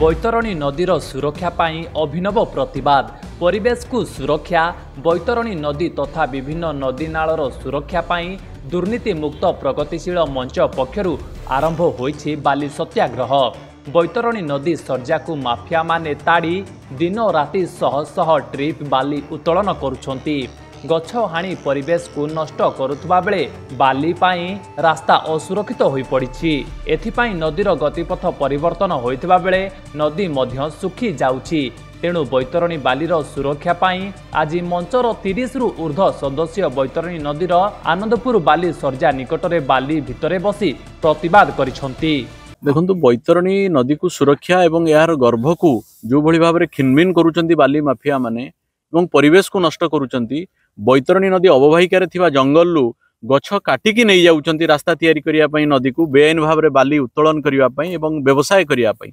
बैतरणी नदीर सुरक्षा पाई अभिनव प्रतिवाद परिवेश को सुरक्षा बैतरणी नदी तथा विभिन्न नदी नालर सुरक्षा पाई दुर्नीति मुक्त प्रगतिशील मंच पक्षरु आरंभ होईछि बाली सत्याग्रह। बैतरणी नदी सर्जा को माफिया माने ताड़ी दिन राति शह शह ट्रिप बाली उत्तोलन करुछंती। गछ हाणी परिवेश को नष्ट करुवा बेले बाली पाई रास्ता असुरक्षित हो पड़ी। एथिपाई नदीर गतिपथ परिवर्तन होइथिबा बेले नदी मध्य सुखी जाउछि। तेणु बैतरणी बालीर सुरक्षा पाई आज मंचर 30 रु ऊर्ध्व सदस्य बैतरणी नदीर आनंदपुर बाली सर्जा निकटरे बाली भितरे बसी प्रतिवाद करिसंती। देखंतु बैतरणी नदी को सुरक्षा एवं यार गर्भ को जो भली भाबरे खिनमिन करूचंती बाली माफिया माने एवं परिवेश को नष्ट करूचंती। बैतरणी नदी अववाहिकार थिबा जंगलु गछ काटिकी नहीं जाउचंती रास्ता तैयारी करिया पई नदी को बेआईन भाबरे बाली उत्तोलन करिया पई एवं व्यवसाय करिया पई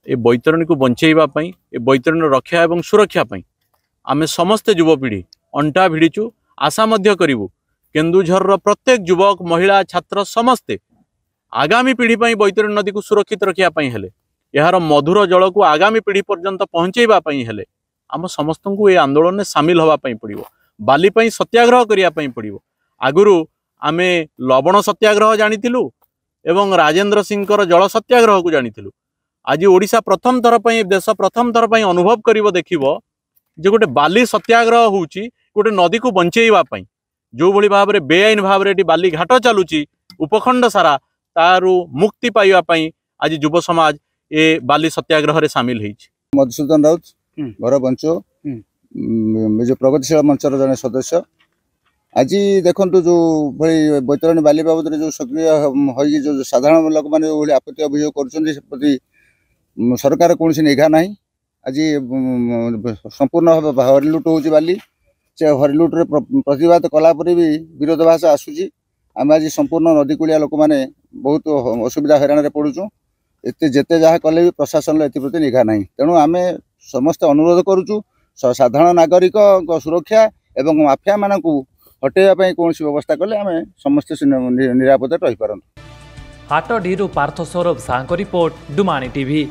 ए बैतरणी को बंचेइबा पई ए बैतरणी रक्षा एवं सुरक्षा पई आमे समस्त युवपीढ़ी अंटा भिड़ीचु। आशा मध्य करिवु केन्दुझर प्रत्येक युवक महिला छात्र समस्ते आगामी पीढ़ी पई बैतरणी नदी को सुरक्षित रखिया पई हेले यार मधुर जल को आगामी पीढ़ी पर्यंत पहुंचेइबा पई हेले आम समस्त को ए आंदोलन में सामिल होगा पड़ो। बाली पई सत्याग्रह करिया पई पड़ो। आगुरु आमे लवण सत्याग्रह जानिथिलु एवं राजेंद्र सिंह जल सत्याग्रह को जानिथिलु। आज ओडिशा प्रथम थर पई देश प्रथम थर पई अनुभव करिवो देखिवो जे गोटे बाली सत्याग्रह होउची गोटे नदी को बंचेइबा पई जो भली भाव रे बेआईन भाव रे बाली घाट चालुची उपखंड सारा तारु मुक्ति पाइबा पई आज युव समाज ए बाली सत्याग्रह रे शामिल हेछि। मधुसूदन राउत घर बंचो जो प्रगतिशील मंचर जने सदस्य आज देखु जो भाई बैतरणी बाली बाबद जो सक्रिय हो जो साधारण लोक मैंने आपत्ति अभियोग कर सरकार कौन निघा ना। आज संपूर्ण भाव हरिलुट हो बाली से हरिलुट रे प्रतिवाद कलापर भी विरोधाभास आसूची। आम आज संपूर्ण नदी कूलिया लोक मैंने बहुत असुविधा हैरान पड़ुचु। एते जेते जहाँ कले भी प्रशासन एप्रति निघा ना। तेणु आम समस्त अनुरोध करुचु साधारण नागरिक सुरक्षा एवं माफिया मान को हटेवा कौन व्यवस्था कले आम समस्त निरापद रही पारंतु। हाटडीरू पार्थ सौरभ साह रिपोर्ट डुमाणी टीवी।